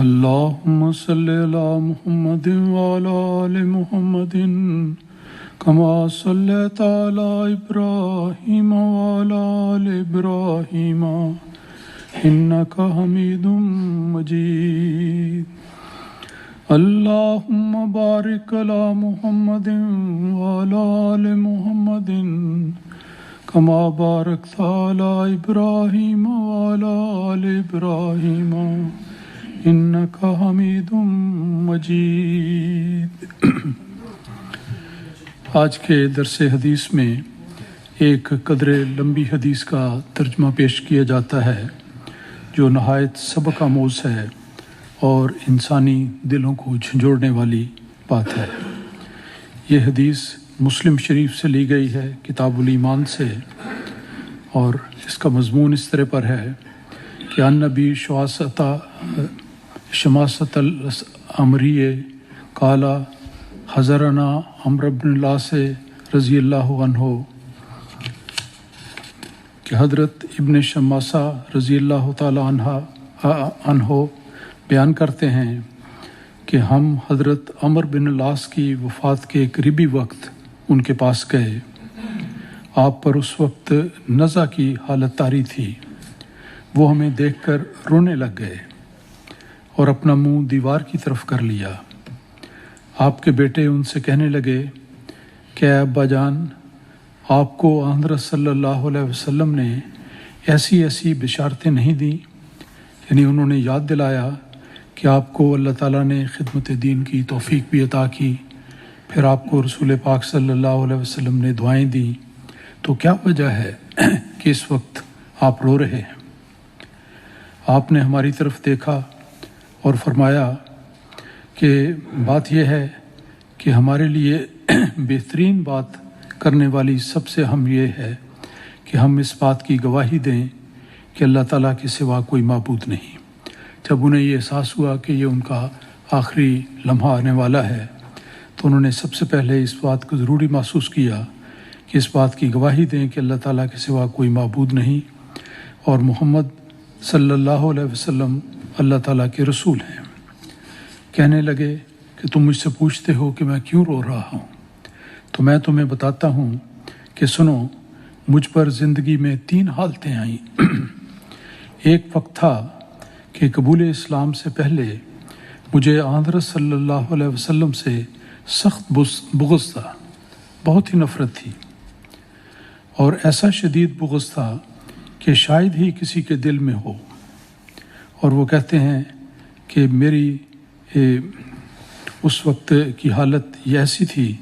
اللهم صل على محمد وعلى آل محمد كما صليت على إبراهيم وعلى آل إبراهيم إنك حميد مجيد اللهم بارك على محمد وعلى آل محمد كما باركت على إبراهيم وعلى آل إبراهيم إنك حميد مجيد۔ آج کے درس حدیث میں ایک قدر لمبی حدیث کا ترجمہ پیش کیا جاتا ہے جو نہایت سبق آموز ہے اور انسانی دلوں کو جھنجھوڑنے والی بات ہے۔ یہ حدیث مسلم شریف سے لی گئی ہے، کتاب الایمان سے، اور اس کا مضمون اس طرح پر ہے کہ ان نبی شماست الامری قال حضرنا عمرو بن العاص رضی اللہ عنہ، کہ حضرت ابن شماسہ رضی اللہ تعالی عنہ بیان کرتے ہیں کہ ہم حضرت عمرو بن العاص کی وفات کے قریبی وقت ان کے پاس گئے۔ آپ پر اس وقت نزع کی حالت طاری تھی۔ وہ ہمیں دیکھ کر رونے لگ گئے اور اپنا منہ دیوار کی طرف کر لیا۔ آپ کے بیٹے ان سے کہنے لگے کہ اے ابا جان، آپ کو حضرت صلی اللہ علیہ وسلم نے ایسی بشارتیں نہیں دیں؟ یعنی انہوں نے یاد دلایا کہ آپ کو اللہ تعالیٰ نے خدمت دین کی توفیق بھی عطا کی، پھر آپ کو رسول پاک صلی اللہ علیہ وسلم نے دعائیں دیں، تو کیا وجہ ہے کہ اس وقت آپ رو رہے ہیں؟ آپ نے ہماری طرف دیکھا اور فرمایا کہ بات یہ ہے کہ ہمارے لیے بہترین بات کرنے والی سب سے اہم یہ ہے کہ ہم اس بات کی گواہی دیں کہ اللہ تعالیٰ کے سوا کوئی معبود نہیں۔ جب انہیں یہ احساس ہوا کہ یہ ان کا آخری لمحہ آنے والا ہے تو انہوں نے سب سے پہلے اس بات کو ضروری محسوس کیا کہ اس بات کی گواہی دیں کہ اللہ تعالیٰ کے سوا کوئی معبود نہیں اور محمد صلی اللہ علیہ وسلم اللہ تعالیٰ کے رسول ہیں۔ کہنے لگے کہ تم مجھ سے پوچھتے ہو کہ میں کیوں رو رہا ہوں، تو میں تمہیں بتاتا ہوں کہ سنو، مجھ پر زندگی میں 3 حالتیں آئیں۔ ایک وقت تھا کہ قبول اسلام سے پہلے مجھے حضرت صلی اللہ علیہ وسلم سے سخت بغض تھا، بہت ہی نفرت تھی، اور ایسا شدید بغض تھا کہ شاید ہی کسی کے دل میں ہو۔ اور وہ کہتے ہیں کہ میری اس وقت کی حالت یہ ایسی تھی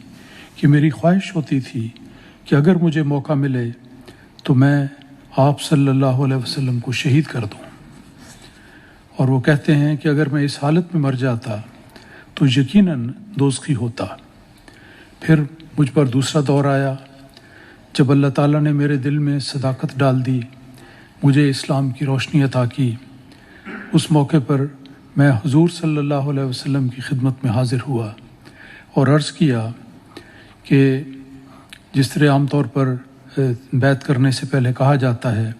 کہ میری خواہش ہوتی تھی کہ اگر مجھے موقع ملے تو میں آپ صلی اللہ علیہ وسلم کو شہید کر دوں، اور وہ کہتے ہیں کہ اگر میں اس حالت میں مر جاتا تو یقیناً دوزخی ہوتا۔ پھر مجھ پر دوسرا دور آیا جب اللہ تعالیٰ نے میرے دل میں صداقت ڈال دی، مجھے اسلام کی روشنی عطا کی۔ اس موقع پر میں حضور صلی اللہ علیہ وسلم کی خدمت میں حاضر ہوا اور عرض کیا کہ جس طرح عام طور پر بیعت کرنے سے پہلے کہا جاتا ہے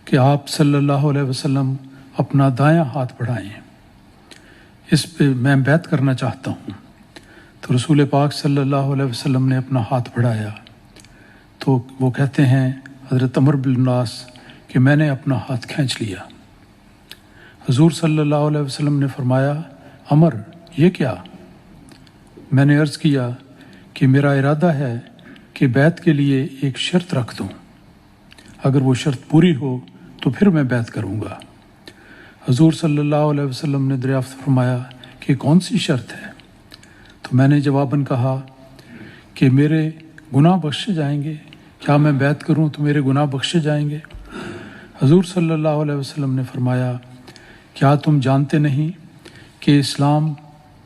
کہ آپ صلی اللہ علیہ وسلم اپنا دایاں ہاتھ بڑھائیں، اس پہ میں بیعت کرنا چاہتا ہوں۔ تو رسول پاک صلی اللہ علیہ وسلم نے اپنا ہاتھ بڑھایا تو وہ کہتے ہیں حضرت عمرو بن العاص کہ میں نے اپنا ہاتھ کھینچ لیا۔ حضور صلی اللہ علیہ وسلم نے فرمایا عمر یہ کیا؟ میں نے عرض کیا کہ میرا ارادہ ہے کہ بیعت کے لیے ایک شرط رکھ دوں، اگر وہ شرط پوری ہو تو پھر میں بیعت کروں گا۔ حضور صلی اللہ علیہ وسلم نے دریافت فرمایا کہ کون سی شرط ہے؟ تو میں نے جواباً کہا کہ میرے گناہ بخشے جائیں گے، کیا میں بیعت کروں تو میرے گناہ بخشے جائیں گے؟ حضور صلی اللہ علیہ وسلم نے فرمایا کیا تم جانتے نہیں کہ اسلام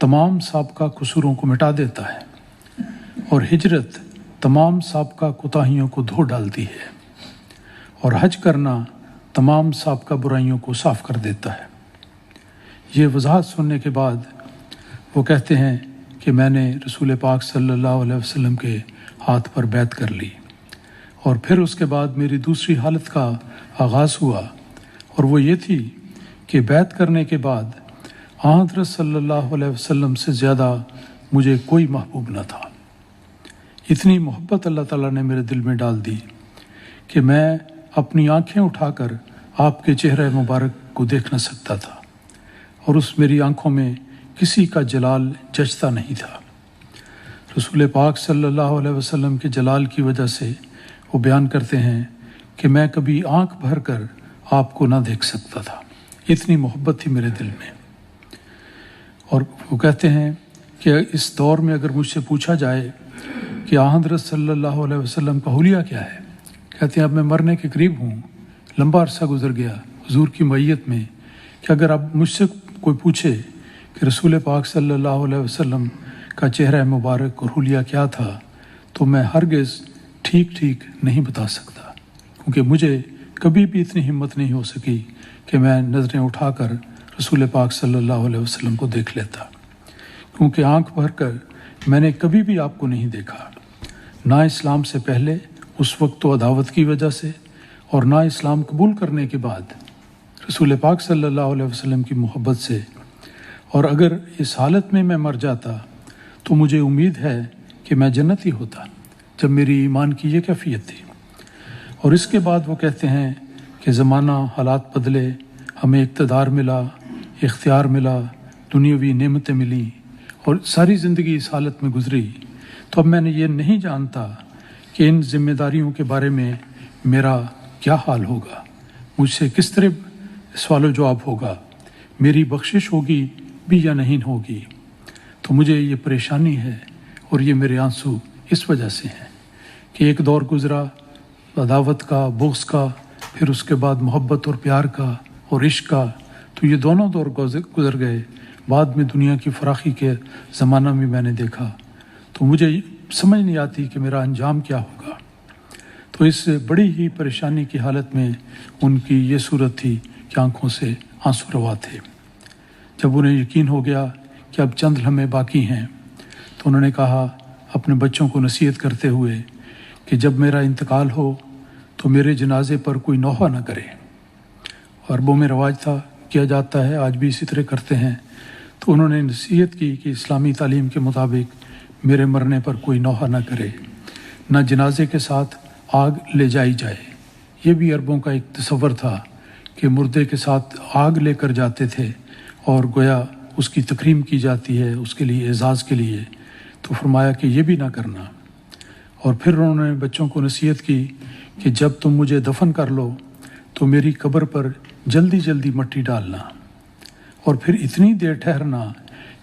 تمام سابقہ قصوروں کو مٹا دیتا ہے اور ہجرت تمام سابقہ کوتاہیوں کو دھو ڈالتی ہے، اور حج کرنا تمام سابقہ برائیوں کو صاف کر دیتا ہے۔ یہ وضاحت سننے کے بعد وہ کہتے ہیں کہ میں نے رسول پاک صلی اللہ علیہ وسلم کے ہاتھ پر بیعت کر لی، اور پھر اس کے بعد میری دوسری حالت کا آغاز ہوا، اور وہ یہ تھی کہ بیعت کرنے کے بعد حضرت صلی اللہ علیہ وسلم سے زیادہ مجھے کوئی محبوب نہ تھا۔ اتنی محبت اللہ تعالیٰ نے میرے دل میں ڈال دی کہ میں اپنی آنکھیں اٹھا کر آپ کے چہرہ مبارک کو دیکھ نہ سکتا تھا، اور اس میری آنکھوں میں کسی کا جلال جچتا نہیں تھا۔ رسول پاک صلی اللہ علیہ وسلم کے جلال کی وجہ سے وہ بیان کرتے ہیں کہ میں کبھی آنکھ بھر کر آپ کو نہ دیکھ سکتا تھا، اتنی محبت تھی میرے دل میں۔ اور وہ کہتے ہیں کہ اس دور میں اگر مجھ سے پوچھا جائے کہ حضرت صلی اللہ علیہ وسلم کا حلیہ کیا ہے، کہتے ہیں اب میں مرنے کے قریب ہوں، لمبا عرصہ گزر گیا حضور کی معیت میں، کہ اگر اب مجھ سے کوئی پوچھے کہ رسول پاک صلی اللہ علیہ وسلم کا چہرہ مبارک اور حلیہ کیا تھا، تو میں ہرگز ٹھیک نہیں بتا سکتا، کیونکہ مجھے کبھی بھی اتنی ہمت نہیں ہو سکی کہ میں نظریں اٹھا کر رسول پاک صلی اللہ علیہ وسلم کو دیکھ لیتا، کیونکہ آنکھ بھر کر میں نے کبھی بھی آپ کو نہیں دیکھا، نہ اسلام سے پہلے، اس وقت تو عداوت کی وجہ سے، اور نہ اسلام قبول کرنے کے بعد رسول پاک صلی اللہ علیہ وسلم کی محبت سے۔ اور اگر اس حالت میں مر جاتا تو مجھے امید ہے کہ میں جنتی ہوتا، جب میری ایمان کی یہ کیفیت تھی۔ اور اس کے بعد وہ کہتے ہیں کہ زمانہ حالات بدلے، ہمیں اقتدار ملا، اختیار ملا، دنیاوی نعمتیں ملیں، اور ساری زندگی اس حالت میں گزری، تو اب میں نے یہ نہیں جانتا کہ ان ذمہ داریوں کے بارے میں میرا کیا حال ہوگا، مجھ سے کس طرح سوال و جواب ہوگا، میری بخشش ہوگی بھی یا نہیں ہوگی۔ تو مجھے یہ پریشانی ہے، اور یہ میرے آنسو اس وجہ سے ہیں کہ ایک دور گزرا عداوت کا، بغض کا، پھر اس کے بعد محبت اور پیار کا اور عشق کا، تو یہ دونوں دور گزر گئے۔ بعد میں دنیا کی فراخی کے زمانہ میں میں نے دیکھا، تو مجھے سمجھ نہیں آتی کہ میرا انجام کیا ہوگا۔ تو اس بڑی ہی پریشانی کی حالت میں ان کی یہ صورت تھی کہ آنکھوں سے آنسو روا تھے۔ جب انہیں یقین ہو گیا کہ اب چند لمحے باقی ہیں، تو انہوں نے کہا اپنے بچوں کو نصیحت کرتے ہوئے کہ جب میرا انتقال ہو تو میرے جنازے پر کوئی نوحہ نہ کرے۔ عربوں میں رواج تھا، کیا جاتا ہے، آج بھی اسی طرح کرتے ہیں۔ تو انہوں نے نصیحت کی کہ اسلامی تعلیم کے مطابق میرے مرنے پر کوئی نوحہ نہ کرے، نہ جنازے کے ساتھ آگ لے جائی جائے۔ یہ بھی عربوں کا ایک تصور تھا کہ مردے کے ساتھ آگ لے کر جاتے تھے، اور گویا اس کی تکریم کی جاتی ہے، اس کے لیے اعزاز کے لیے۔ تو فرمایا کہ یہ بھی نہ کرنا۔ اور پھر انہوں نے بچوں کو نصیحت کی کہ جب تم مجھے دفن کر لو تو میری قبر پر جلدی مٹی ڈالنا، اور پھر اتنی دیر ٹھہرنا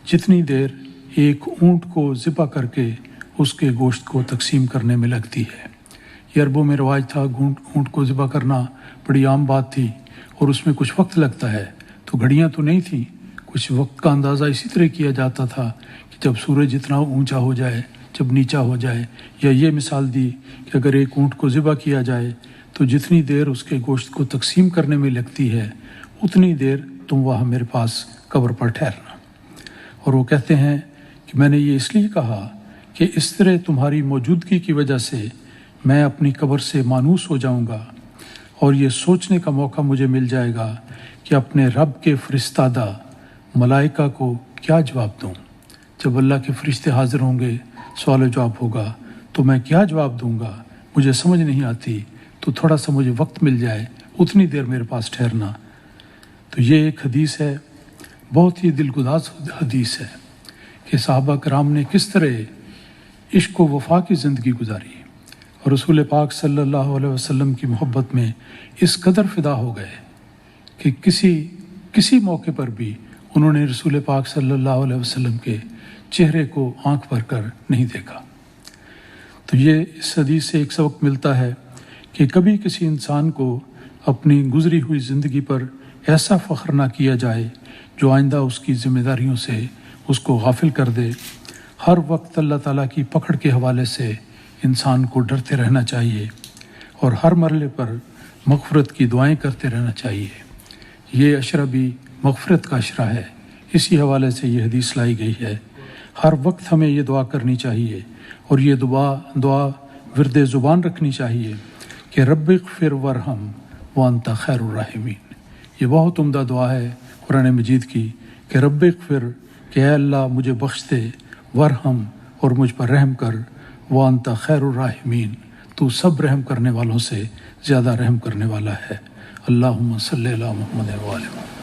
جتنی دیر ایک اونٹ کو ذبح کر کے اس کے گوشت کو تقسیم کرنے میں لگتی ہے۔ یہ عربوں میں رواج تھا، اونٹ کو ذبح کرنا بڑی عام بات تھی، اور اس میں کچھ وقت لگتا ہے، تو گھڑیاں تو نہیں تھیں، کچھ وقت کا اندازہ اسی طرح کیا جاتا تھا کہ جب سورج جتنا اونچا ہو جائے، جب نیچا ہو جائے، یا یہ مثال دی کہ اگر ایک اونٹ کو ذبح کیا جائے تو جتنی دیر اس کے گوشت کو تقسیم کرنے میں لگتی ہے، اتنی دیر تم وہاں میرے پاس قبر پر ٹھہرنا۔ اور وہ کہتے ہیں کہ میں نے یہ اس لیے کہا کہ اس طرح تمہاری موجودگی کی وجہ سے میں اپنی قبر سے مانوس ہو جاؤں گا، اور یہ سوچنے کا موقع مجھے مل جائے گا کہ اپنے رب کے فرستادہ ملائکہ کو کیا جواب دوں۔ جب اللہ کے فرشتے حاضر ہوں گے، سوال و جواب ہوگا، تو میں کیا جواب دوں گا، مجھے سمجھ نہیں آتی۔ تو تھوڑا سا مجھے وقت مل جائے، اتنی دیر میرے پاس ٹھہرنا۔ تو یہ ایک حدیث ہے، بہت ہی دلگداز حدیث ہے کہ صحابہ کرام نے کس طرح عشق و وفا کی زندگی گزاری، اور رسول پاک صلی اللہ علیہ وسلم کی محبت میں اس قدر فدا ہو گئے کہ کسی موقع پر بھی انہوں نے رسول پاک صلی اللہ علیہ وسلم کے چہرے کو آنکھ بھر کر نہیں دیکھا۔ تو یہ اس حدیث سے ایک سبق ملتا ہے کہ کبھی کسی انسان کو اپنی گزری ہوئی زندگی پر ایسا فخر نہ کیا جائے جو آئندہ اس کی ذمہ داریوں سے اس کو غافل کر دے۔ ہر وقت اللہ تعالیٰ کی پکڑ کے حوالے سے انسان کو ڈرتے رہنا چاہیے، اور ہر مرحلے پر مغفرت کی دعائیں کرتے رہنا چاہیے۔ یہ عشرہ بھی مغفرت کا عشرہ ہے، اسی حوالے سے یہ حدیث لائی گئی ہے۔ ہر وقت ہمیں یہ دعا کرنی چاہیے، اور یہ دعا ورد زبان رکھنی چاہیے کہ رب اغفر ورحم وانت خیر الراحمین۔ یہ بہت عمدہ دعا ہے قرآن مجید کی کہ رب اغفر، کہ اے اللہ مجھے بخش دے، ورحم، اور مجھ پر رحم کر، وانت خیر الراحمین، تو سب رحم کرنے والوں سے زیادہ رحم کرنے والا ہے۔ اللہم صلی علی محمد و علی محمد۔